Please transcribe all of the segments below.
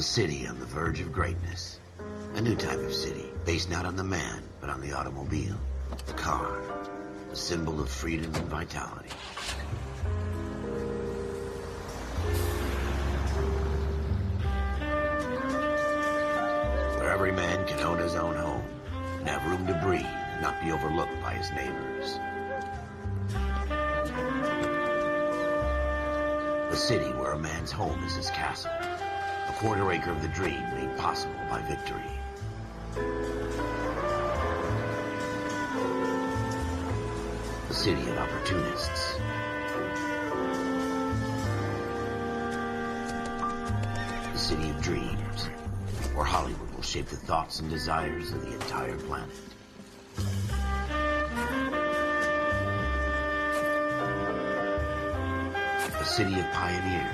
city on the verge of greatness. A new type of city, based not on the man, but on the automobile. The car, a symbol of freedom and vitality. Where every man can own his own home, and have room to breathe, and not be overlooked by his neighbors. A city where a man's home is his castle. A quarter acre of the dream made possible by victory. A city of opportunists. A city of dreams, where Hollywood will shape the thoughts and desires of the entire planet. A city of pioneers.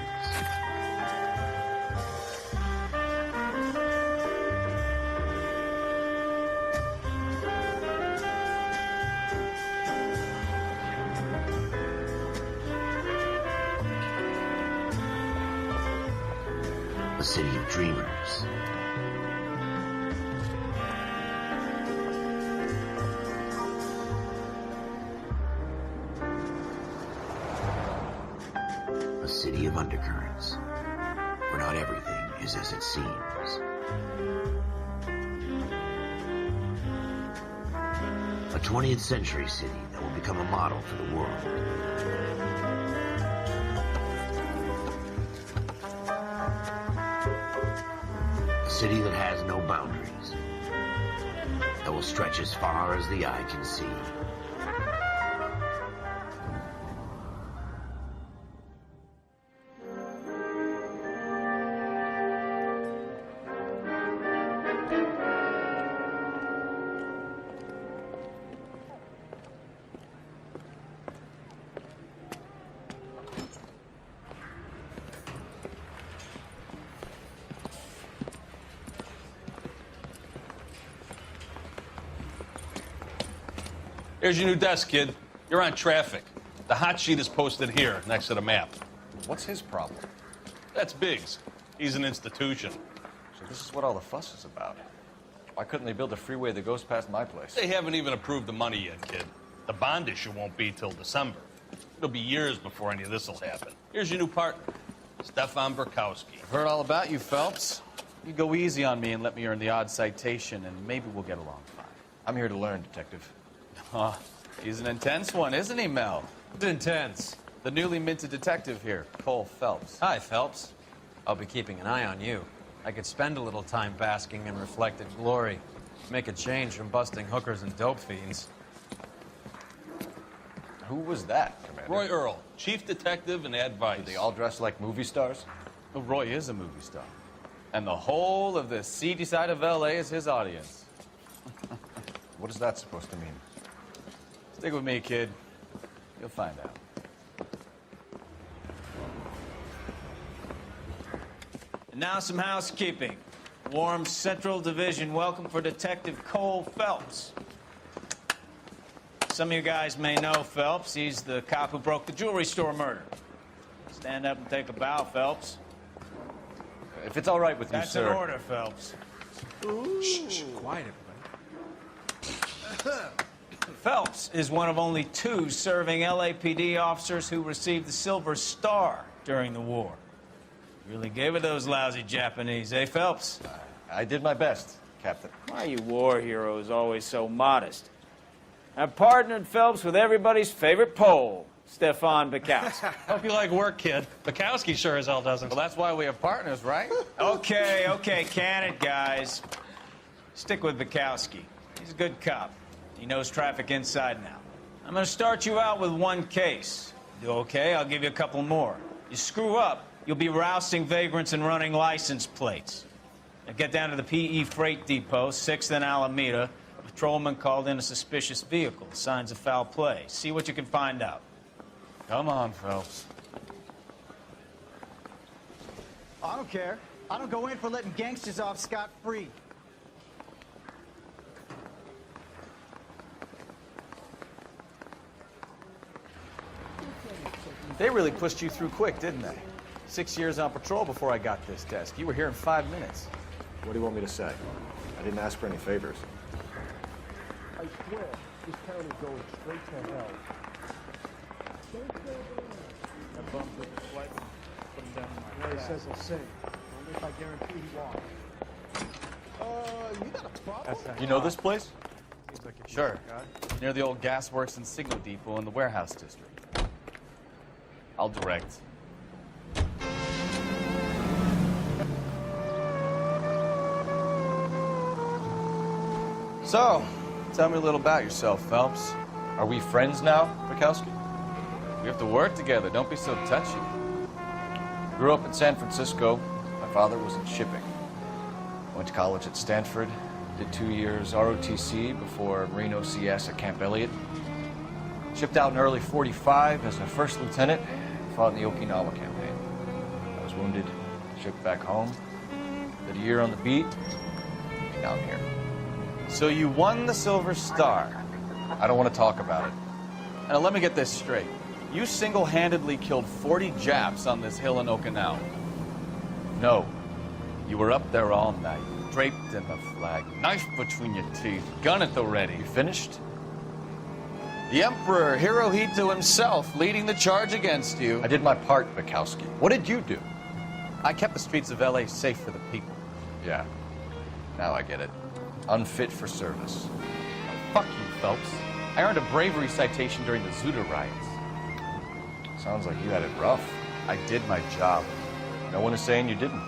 A city of dreamers. A city of undercurrents, where not everything is as it seems. A 20th century city that will become a model for the world. A city that has no boundaries, that will stretch as far as the eye can see. Here's your new desk, kid. You're on traffic. The hot sheet is posted here, next to the map. What's his problem? That's Biggs. He's an institution. So this is what all the fuss is about. Why couldn't they build a freeway that goes past my place? They haven't even approved the money yet, kid. The bond issue won't be till December. It'll be years before any of this will happen. Here's your new partner, Stefan Burkowski. I've heard all about you, Phelps. You go easy on me and let me earn the odd citation, and maybe we'll get along fine. I'm here to learn, Detective. Oh, he's an intense one, isn't he, Mel? Intense. The newly minted detective here, Cole Phelps. Hi, Phelps. I'll be keeping an eye on you. I could spend a little time basking in reflected glory. Make a change from busting hookers and dope fiends. Who was that, Commander? Roy Earl, chief detective and advice. Do they all dress like movie stars? Well, Roy is a movie star. And the whole of the seedy side of L.A. is his audience. What is that supposed to mean? Stick with me, kid. You'll find out. And now some housekeeping. Warm Central Division welcome for Detective Cole Phelps. Some of you guys may know Phelps. He's the cop who broke the jewelry store murder. Stand up and take a bow, Phelps. If it's all right with you, sir. That's an order, Phelps. Shh, quiet, everybody. Phelps is one of only 2 serving LAPD officers who received the Silver Star during the war. Really gave it those lousy Japanese, eh, Phelps? I did my best, Captain. Why are you war heroes always so modest? I've partnered Phelps with everybody's favorite Pole, Stefan Burkowski. Hope you like work, kid. Bukowski sure as hell doesn't. Well, that's why we have partners, right? Okay, can it, guys? Stick with Burkowski. He's a good cop. He knows traffic inside and out. I'm going to start you out with 1 case. Do okay? I'll give you a couple more. You screw up, you'll be rousting vagrants and running license plates. Now get down to the PE Freight Depot, 6th and Alameda. A patrolman called in a suspicious vehicle. Signs of foul play. See what you can find out. Come on, Phelps. I don't care. I don't go in for letting gangsters off scot-free. They really pushed you through quick, didn't they? 6 years on patrol before I got this desk. You were here in 5 minutes. What do you want me to say? I didn't ask for any favors. I swear, this town is going straight to hell. I bumped with the flight. Put him down in my he says he'll sing. Only if I guarantee he walks. You got a problem? You know this place? Seems like a Sure. guy. Near the old gasworks and signal depot in the warehouse district. I'll direct. So, tell me a little about yourself, Phelps. Are we friends now, Bukowski? We have to work together. Don't be so touchy. Grew up in San Francisco. My father was in shipping. Went to college at Stanford. Did 2 years ROTC before Marine OCS at Camp Elliott. Shipped out in early '45 as a first lieutenant. Fought in the Okinawa campaign. I was wounded. Shipped back home. Did a year on the beat. Now I'm here. So you won the Silver Star. I don't want to talk about it. Now let me get this straight. You single-handedly killed 40 Japs on this hill in Okinawa. No. You were up there all night, draped in the flag, knife between your teeth, gun at the ready. You finished? The Emperor Hirohito himself leading the charge against you. I did my part, Bukowski. What did you do? I kept the streets of L.A. safe for the people. Yeah. Now I get it. Unfit for service. Fuck you, Phelps. I earned a bravery citation during the Zuda riots. Sounds like you had it rough. I did my job. No one is saying you didn't.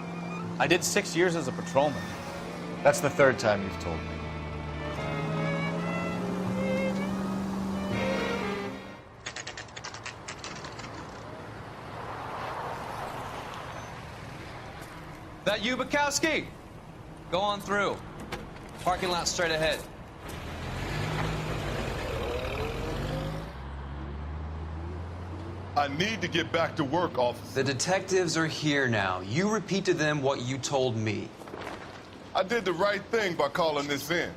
I did 6 years as a patrolman. That's the third time you've told me. That you, Bukowski? Go on through. Parking lot straight ahead. I need to get back to work, officer. The detectives are here now. You repeat to them what you told me. I did the right thing by calling this in.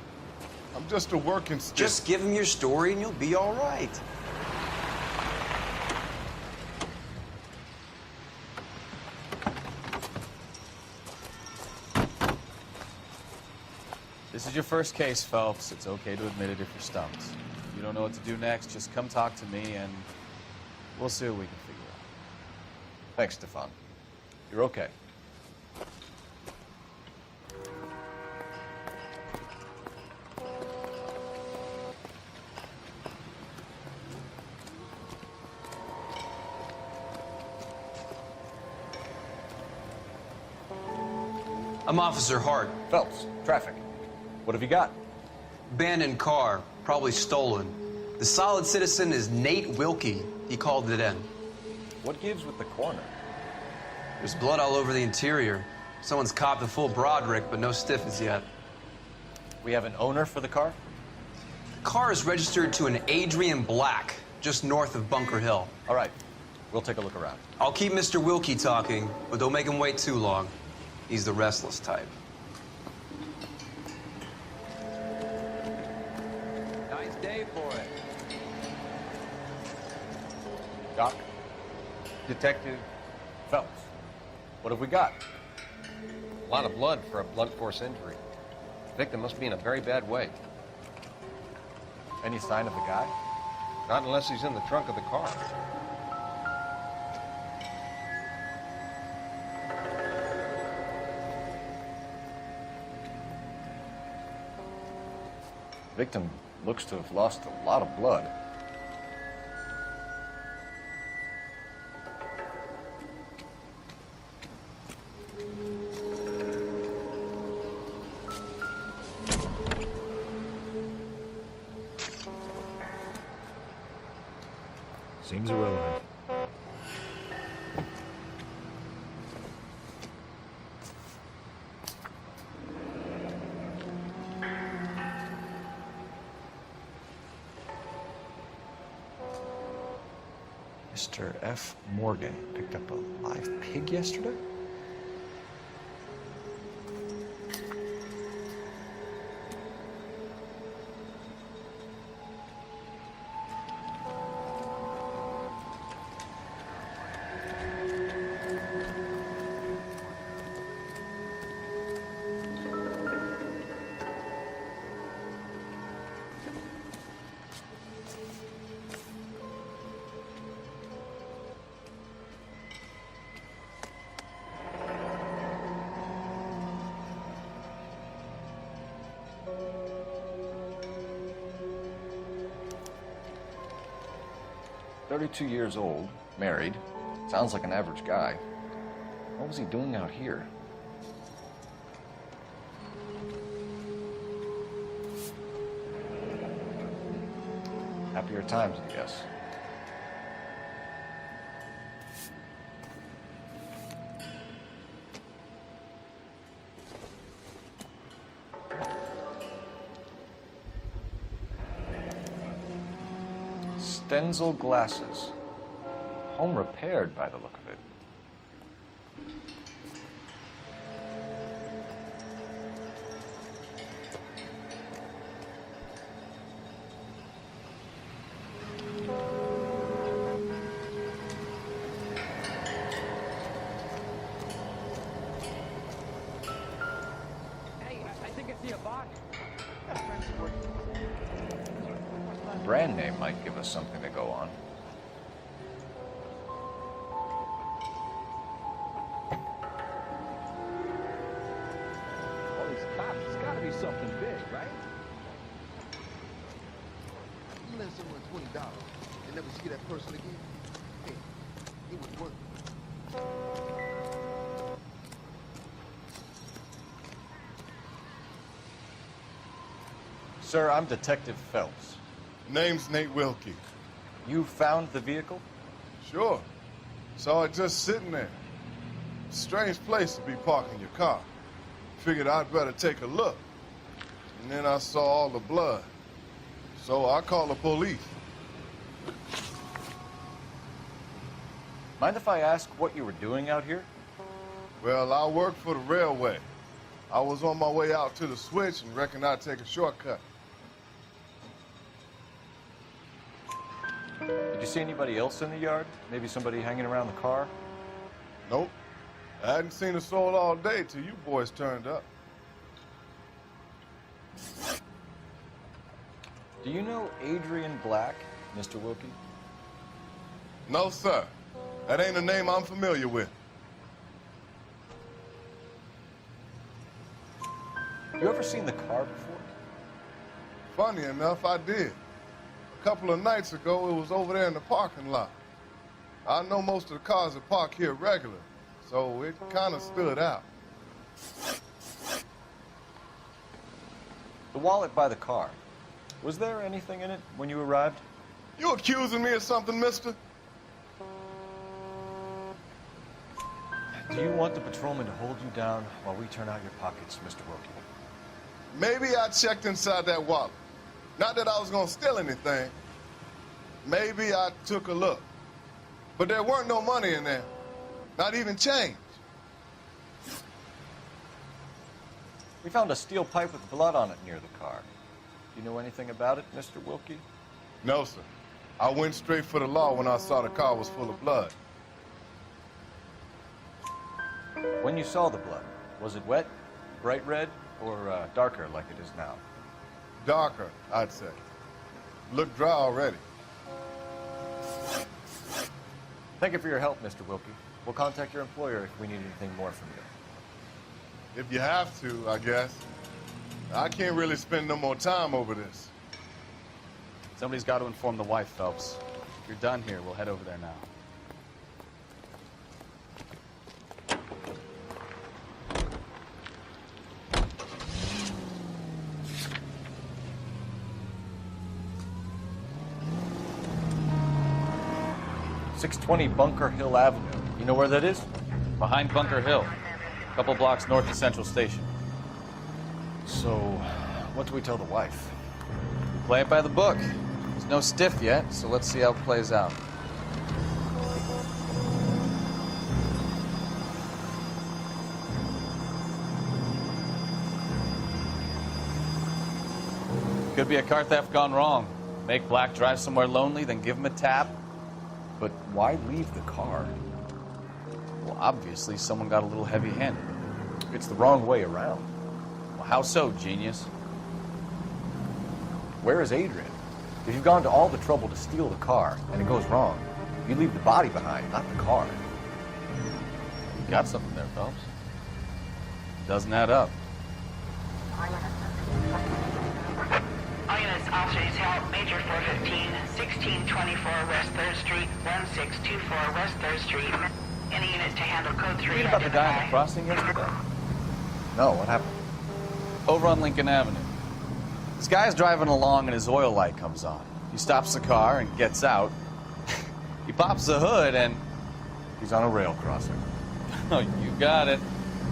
I'm just a working stick. Just give them your story and you'll be all right. This is your first case, Phelps. It's okay to admit it if you're stumped. If you don't know what to do next, just come talk to me and we'll see what we can figure out. Thanks, Stefan. You're okay. I'm Officer Hart. Phelps, traffic. What have you got? Abandoned car, probably stolen. The solid citizen is Nate Wilkie. He called it in. What gives with the corner? There's blood all over the interior. Someone's copped a full Broderick, but no stiffness yet. We have an owner for the car? The car is registered to an Adrian Black, just north of Bunker Hill. All right. We'll take a look around. I'll keep Mr. Wilkie talking, but don't make him wait too long. He's the restless type. Nice day for it. Doc? Detective, Phelps. What have we got? a lot of blood for a blunt force injury. The victim must be in a very bad way. Any sign of the guy? Not unless he's in the trunk of the car. Victim looks to have lost a lot of blood. Seems irrelevant. Mr. F. Morgan picked up a live pig yesterday? 32 years old, married. Sounds like an average guy. What was he doing out here? Happier times, I guess. Stenzel glasses. Home repaired by the look of it. Hey, I think I see a bot. Brand name might give us something to go on. All these cops, it's gotta be something big, right? You lend someone $20 and never see that person again? Hey, it was worth it. Sir, I'm Detective Phelps. Name's Nate Wilkie. You found the vehicle? Sure. Saw it just sitting there. Strange place to be parking your car. Figured I'd better take a look. And then I saw all the blood. So I called the police. Mind if I ask what you were doing out here? Well, I work for the railway. I was on my way out to the switch and reckoned I'd take a shortcut. Did you see anybody else in the yard? Maybe somebody hanging around the car? Nope. I hadn't seen a soul all day till you boys turned up. Do you know Adrian Black, Mr. Wilkie? No, sir. That ain't a name I'm familiar with. You ever seen the car before? Funny enough, I did. A couple of nights ago, it was over there in the parking lot. I know most of the cars are parked here regular, so it kind of stood out. The wallet by the car. Was there anything in it when you arrived? You accusing me of something, mister? Do you want the patrolman to hold you down while we turn out your pockets, Mr. Wilkie? Maybe I checked inside that wallet. Not that I was gonna steal anything. Maybe I took a look. But there weren't no money in there. Not even change. We found a steel pipe with blood on it near the car. Do you know anything about it, Mr. Wilkie? No, sir. I went straight for the law when I saw the car was full of blood. When you saw the blood, was it wet, bright red, or darker like it is now? Darker, I'd say. Looked dry already. Thank you for your help, Mr. Wilkie. We'll contact your employer if we need anything more from you. If you have to, I guess. I can't really spend no more time over this. Somebody's got to inform the wife, Phelps. If you're done here, we'll head over there now. .620 Bunker Hill Avenue. You know where that is? Behind Bunker Hill. A couple blocks north of Central Station. So, what do we tell the wife? Play it by the book. There's no stiff yet, so let's see how it plays out. Could be a car theft gone wrong. Make Black drive somewhere lonely, then give him a tap. But why leave the car? Well, obviously someone got a little heavy-handed. It's the wrong way around. Well, how so, genius? Where is Adrian? If you've gone to all the trouble to steal the car and it goes wrong, you leave the body behind, not the car. You got something there, Phelps. Doesn't add up. All units, Officers help Major 415, 1624 West 3rd Street, 1624 West 3rd Street. Any unit to handle code 3. Read about the guy on the crossing yesterday? No, what happened? Over on Lincoln Avenue. This guy's driving along and his oil light comes on. He stops the car and gets out. He pops the hood and... He's on a rail crossing. Oh, you got it.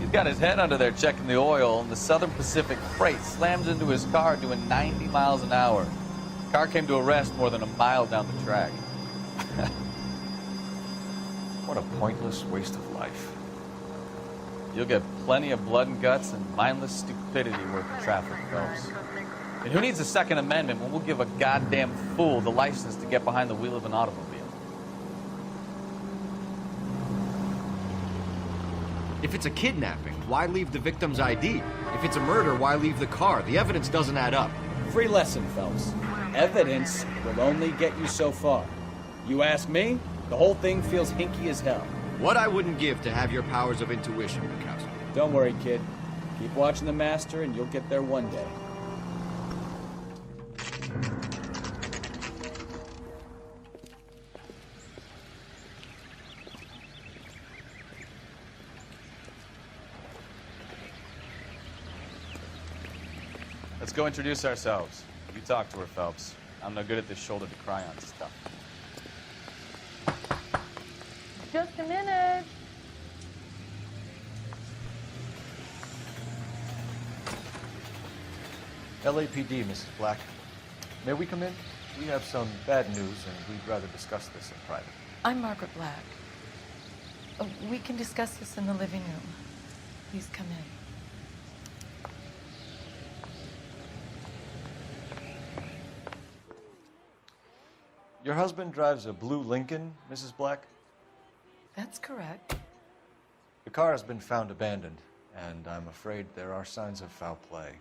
He's got his head under there checking the oil, and the Southern Pacific freight slams into his car doing 90 miles an hour. The car came to a rest more than a mile down the track. What a pointless waste of life. You'll get plenty of blood and guts and mindless stupidity working traffic, Phelps. And who needs a Second Amendment when we'll give a goddamn fool the license to get behind the wheel of an automobile? If it's a kidnapping, why leave the victim's ID? If it's a murder, why leave the car? The evidence doesn't add up. Free lesson, Phelps. Evidence will only get you so far. You ask me, the whole thing feels hinky as hell. What I wouldn't give to have your powers of intuition, Bukowski. Don't worry, kid. Keep watching the master and you'll get there one day. Let's go introduce ourselves. You talk to her, Phelps. I'm no good at this shoulder to cry on stuff. Just a minute. LAPD, Mrs. Black. May we come in? We have some bad news, and we'd rather discuss this in private. I'm Margaret Black. We can discuss this in the living room. Please come in. Your husband drives a blue Lincoln, Mrs. Black? That's correct. The car has been found abandoned, and I'm afraid there are signs of foul play.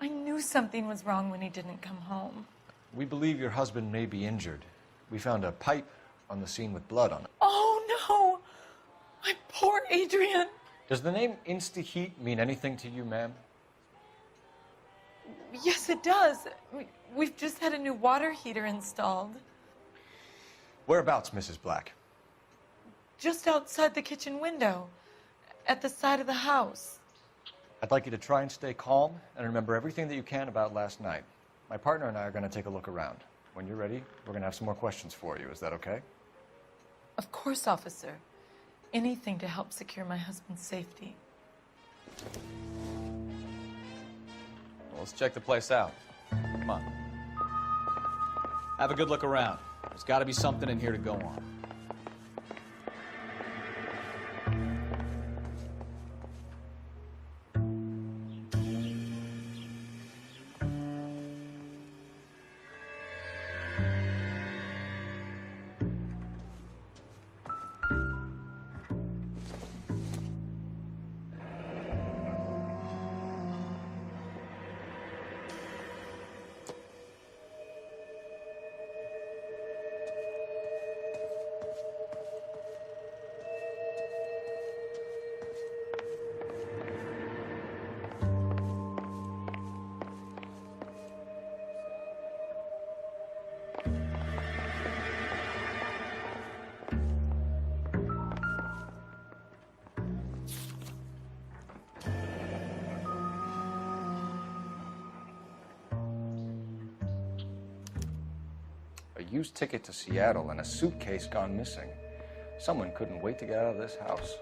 I knew something was wrong when he didn't come home. We believe your husband may be injured. We found a pipe on the scene with blood on it. Oh, no! My poor Adrian! Does the name Insta-Heat mean anything to you, ma'am? Yes, it does. We've just had a new water heater installed. Whereabouts, Mrs. Black? Just outside the kitchen window, at the side of the house. I'd like you to try and stay calm and remember everything that you can about last night. My partner and I are going to take a look around. When you're ready, we're going to have some more questions for you. Is that okay? Of course, officer. Anything to help secure my husband's safety. Well, let's check the place out. Come on. Have a good look around. There's got to be something in here to go on. A used ticket to Seattle and a suitcase gone missing. Someone couldn't wait to get out of this house.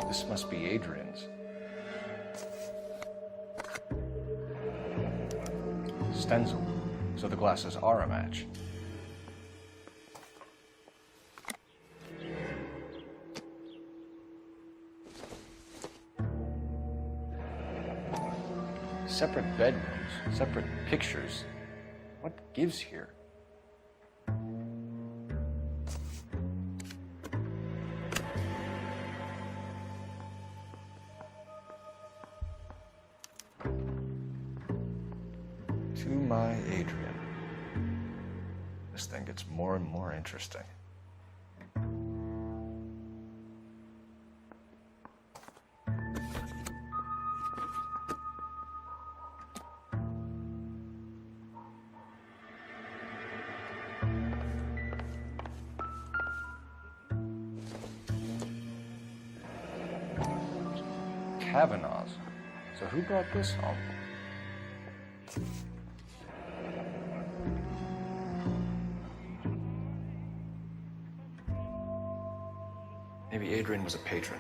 This must be Adrian's. Stencil, so the glasses are a match. Separate bedrooms, separate pictures. What gives here? To my Adrian. This thing gets more and more interesting. Kavanaugh's. So who brought this home? Maybe Adrian was a patron.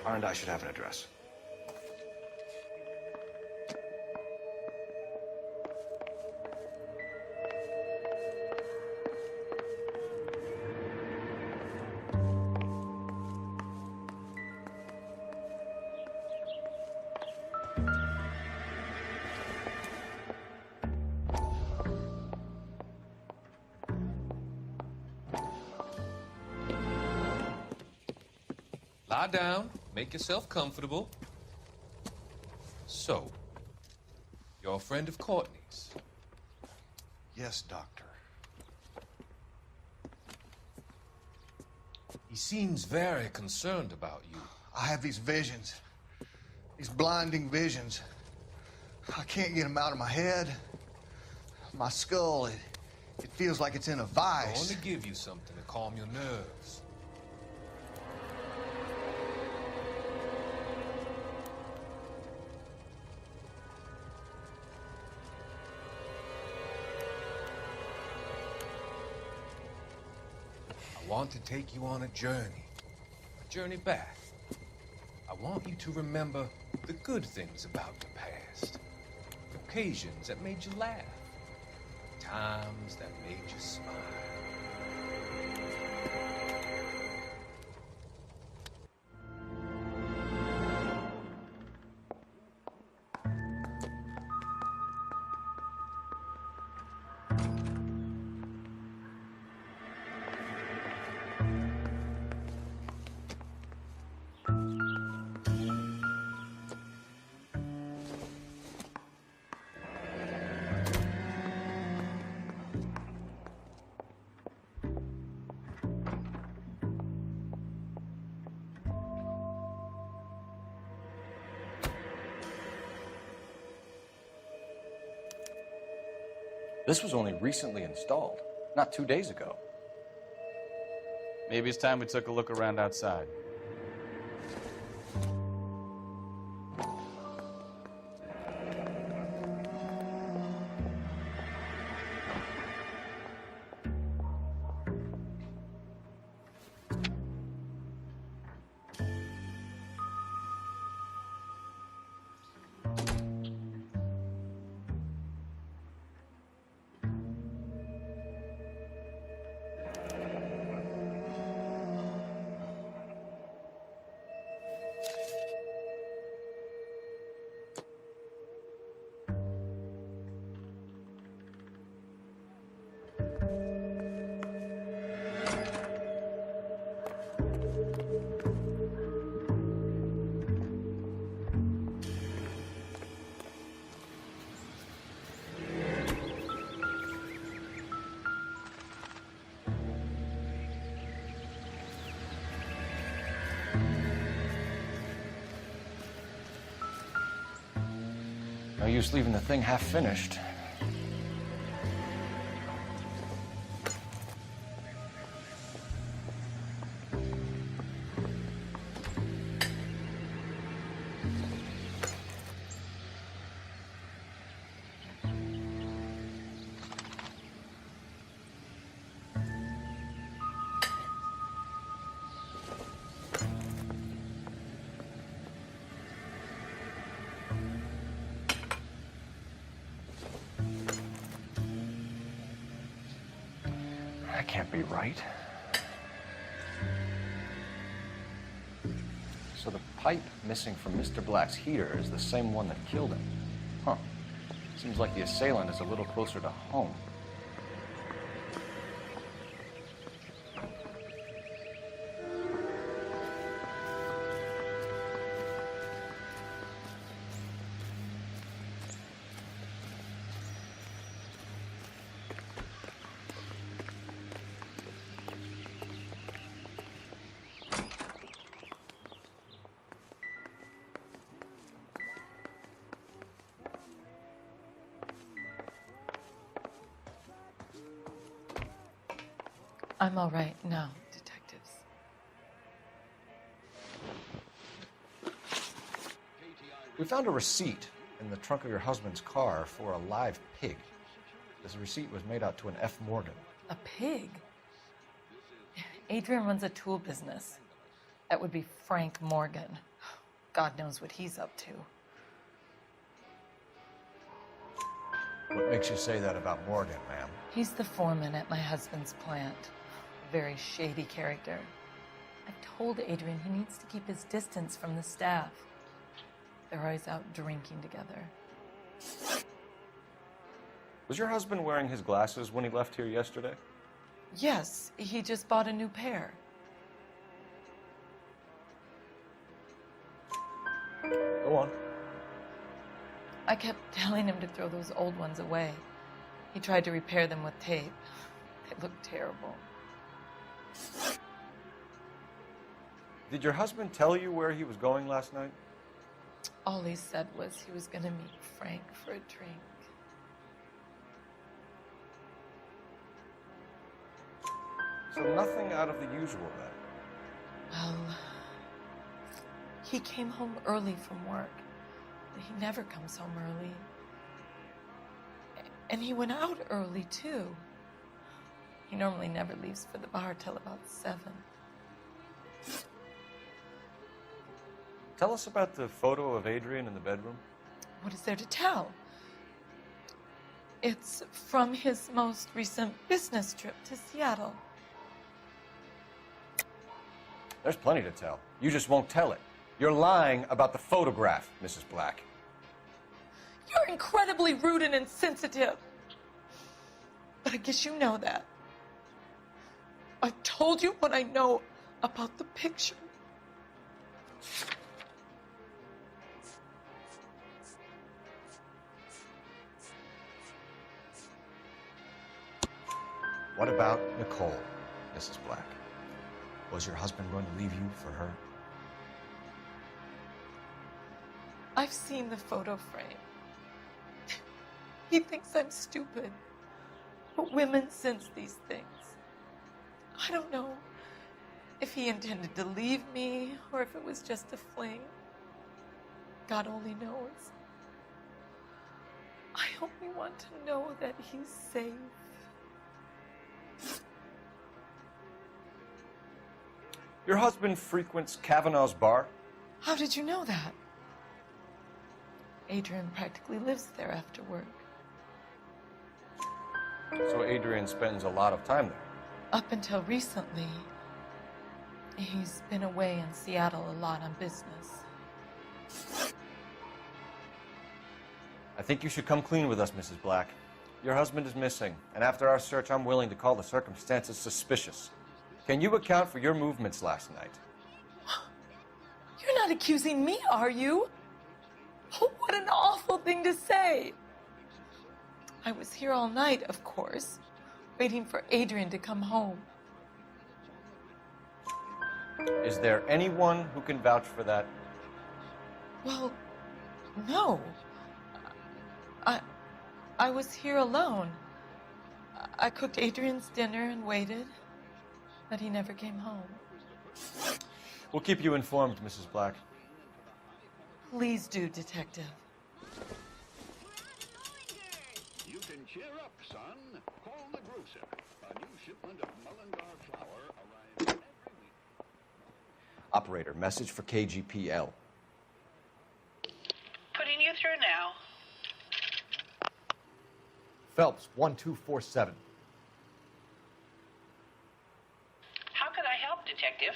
R&I should have an address. Lie down, make yourself comfortable. So, you're a friend of Courtney's? Yes, Doctor. He seems very concerned about you. I have these visions. These blinding visions. I can't get them out of my head. My skull, it feels like it's in a I vice. want to give you something to calm your nerves. I want to take you on a journey back. I want you to remember the good things about your past, occasions that made you laugh, times that made you smile. This was only recently installed, not 2 days ago. Maybe it's time we took a look around outside. No use leaving the thing half finished. That can't be right. So the pipe missing from Mr. Black's heater is the same one that killed him. Huh. Seems like the assailant is a little closer to home. I'm all right now, detectives. We found a receipt in the trunk of your husband's car for a live pig. This receipt was made out to an F. Morgan. A pig? Adrian runs a tool business. That would be Frank Morgan. God knows what he's up to. What makes you say that about Morgan, ma'am? He's the foreman at my husband's plant. A very shady character. I've told Adrian he needs to keep his distance from the staff. They're always out drinking together. Was your husband wearing his glasses when he left here yesterday? Yes, he just bought a new pair. Go on. I kept telling him to throw those old ones away. He tried to repair them with tape. They looked terrible. Did your husband tell you where he was going last night? All he said was he was going to meet Frank for a drink. So nothing out of the usual then? Well, he came home early from work. He never comes home early. And he went out early, too. He normally never leaves for the bar till about 7. Tell us about the photo of Adrian in the bedroom. What is there to tell? It's from his most recent business trip to Seattle. There's plenty to tell. You just won't tell it. You're lying about the photograph, Mrs. Black. You're incredibly rude and insensitive. But I guess you know that. I've told you what I know about the picture. What about Nicole, Mrs. Black? Was your husband going to leave you for her? I've seen the photo frame. He thinks I'm stupid. But women sense these things. I don't know if he intended to leave me or if it was just a fling. God only knows. I only want to know that he's safe. Your husband frequents Kavanaugh's bar? How did you know that? Adrian practically lives there after work. So Adrian spends a lot of time there? Up until recently, he's been away in Seattle a lot on business. I think you should come clean with us, Mrs. Black. Your husband is missing, and after our search, I'm willing to call the circumstances suspicious. Can you account for your movements last night? You're not accusing me, are you? Oh, what an awful thing to say. I was here all night, of course, waiting for Adrian to come home. Is there anyone who can vouch for that? Well, no. I was here alone. I cooked Adrian's dinner and waited, but he never came home. We'll keep you informed, Mrs. Black. Please do, Detective. You can cheer up, son. Call the grocer. A new shipment of Mullingar flour arrives every week. Operator, message for KGPL. Putting you through now. Phelps, 1247. How can I help, Detective?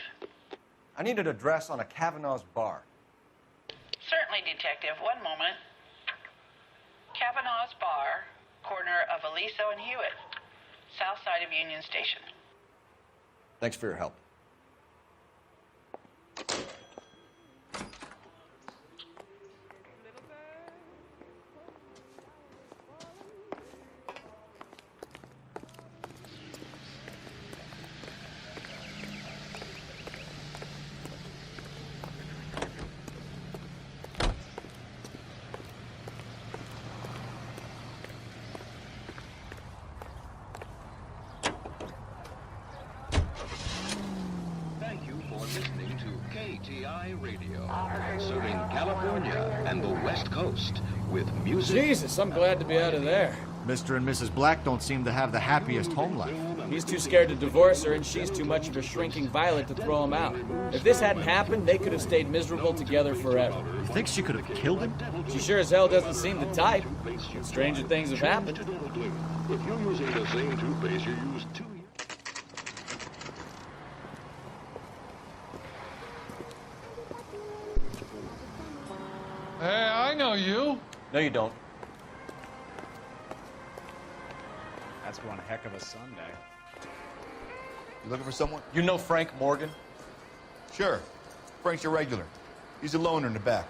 I need an address on a Kavanaugh's bar. Certainly, Detective. One moment. Kavanaugh's Bar, corner of Aliso and Hewitt, south side of Union Station. Thanks for your help. listening to KTI Radio, serving California and the West Coast with music. Jesus, I'm glad to be out of there. Mr. and Mrs. Black don't seem to have the happiest home life. He's too scared to divorce her, and she's too much of a shrinking violet to throw him out. If this hadn't happened, they could have stayed miserable together forever. You think she could have killed him? She sure as hell doesn't seem the type. Stranger things have happened. If you're using the same toothpaste you use 2 years... Hey, I know you. No, you don't. That's one heck of a Sunday. You looking for someone? You know Frank Morgan? Sure. Frank's your regular. He's a loner in the back.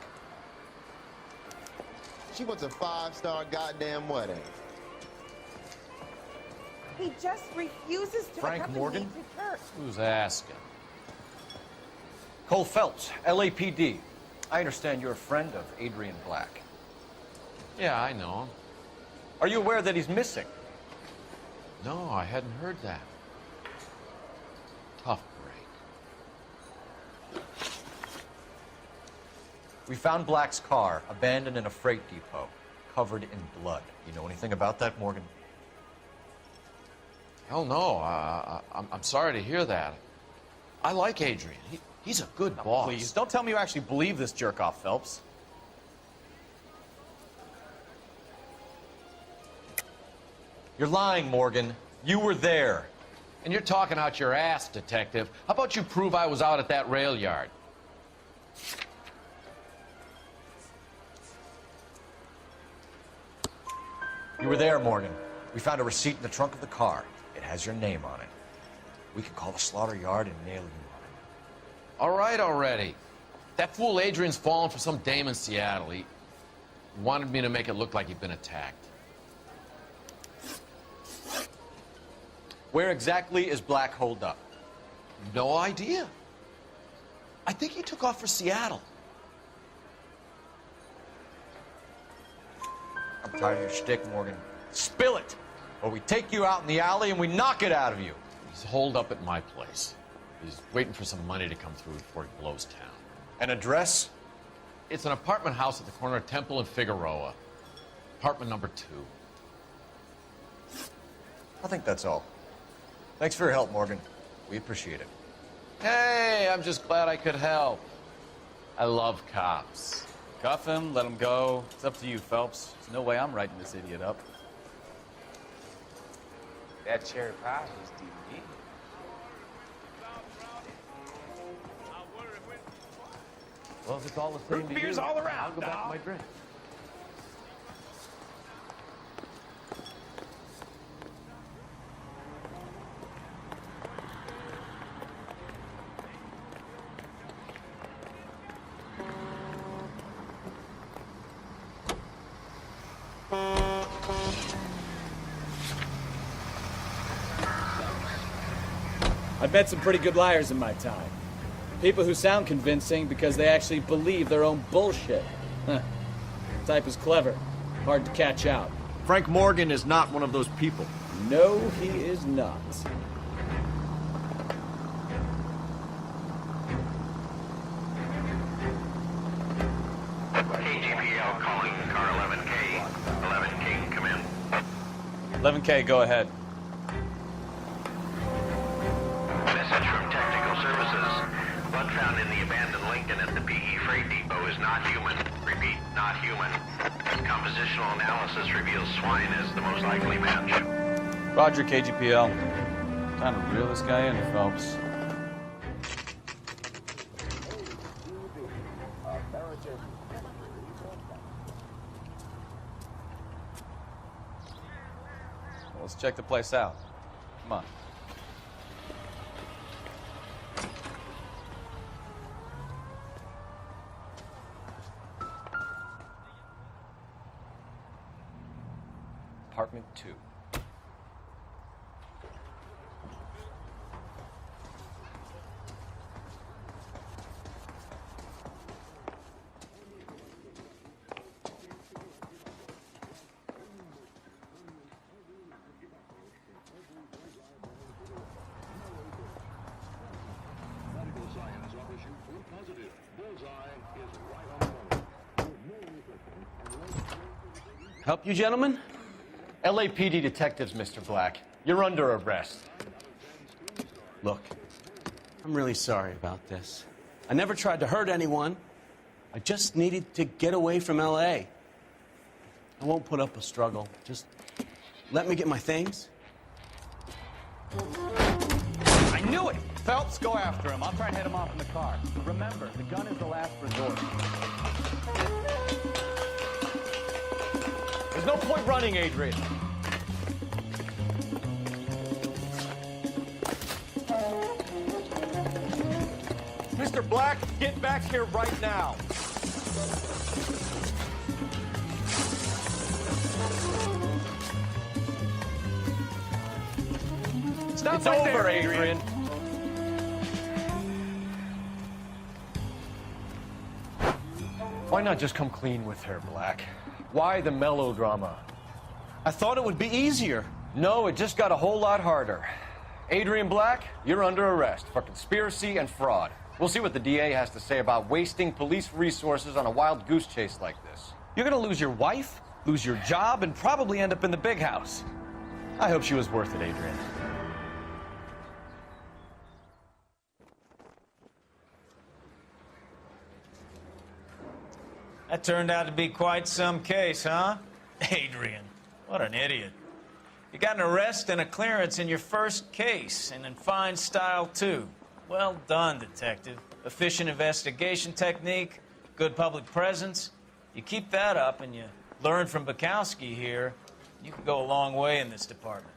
She wants a 5-star goddamn wedding. He just refuses to Frank accompany Morgan? me to church. Who's asking? Cole Phelps, LAPD. I understand you're a friend of Adrian Black. Yeah, I know him. Are you aware that he's missing? No, I hadn't heard that. Tough break. We found Black's car abandoned in a freight depot, covered in blood. You know anything about that, Morgan? Hell no. I'm sorry to hear that. I like Adrian. He's a good boss. Please, don't tell me you actually believe this jerk-off, Phelps. You're lying, Morgan. You were there. And you're talking out your ass, detective. How about you prove I was out at that rail yard? You were there, Morgan. We found a receipt in the trunk of the car. It has your name on it. We can call the slaughter yard and nail you on it. All right already. That fool Adrian's fallen for some dame in Seattle. He wanted me to make it look like he'd been attacked. Where exactly is Black holed up? No idea. I think he took off for Seattle. I'm tired of your shtick, Morgan. Spill it, or we take you out in the alley and we knock it out of you. He's holed up at my place. He's waiting for some money to come through before he blows town. An address? It's an apartment house at the corner of Temple and Figueroa. Apartment number 2. I think that's all. Thanks for your help, Morgan. We appreciate it. Hey, I'm just glad I could help. I love cops. Cuff him, let him go. It's up to you, Phelps. There's no way I'm writing this idiot up. That cherry pie was DVD. Well, if it's all the same to you, beers all around, I'll go back to my drink. I've met some pretty good liars in my time. People who sound convincing because they actually believe their own bullshit. Huh. Type is clever. Hard to catch out. Frank Morgan is not one of those people. No, he is not. KGPL calling car 11K. 11K, come in. 11K, go ahead. Message from Technical Services. Blood found in the abandoned Lincoln at the PE Freight Depot is not human. Repeat, not human. Compositional analysis reveals swine as the most likely match. Roger, KGPL. Time to reel this guy in, Phelps. Well, let's check the place out. Come on. Apartment 2. Medical science Help you, gentlemen? LAPD detectives, Mr. Black. You're under arrest. Look, I'm really sorry about this. I never tried to hurt anyone. I just needed to get away from L.A. I won't put up a struggle. Just let me get my things. I knew it! Phelps, go after him. I'll try and head him off in the car. Remember, the gun is the last resort. There's no point running, Adrian. Mr. Black, get back here right now. Stop it's right over, there, Adrian. Why not just come clean with her, Black? Why the melodrama? I thought it would be easier. No, it just got a whole lot harder. Adrian Black, you're under arrest for conspiracy and fraud. We'll see what the DA has to say about wasting police resources on a wild goose chase like this. You're gonna lose your wife, lose your job, and probably end up in the big house. I hope she was worth it, Adrian. That turned out to be quite some case, huh? Adrian, what an idiot. You got an arrest and a clearance in your first case, and in fine style, too. Well done, detective. Efficient investigation technique, good public presence. You keep that up and you learn from Bukowski here, you can go a long way in this department.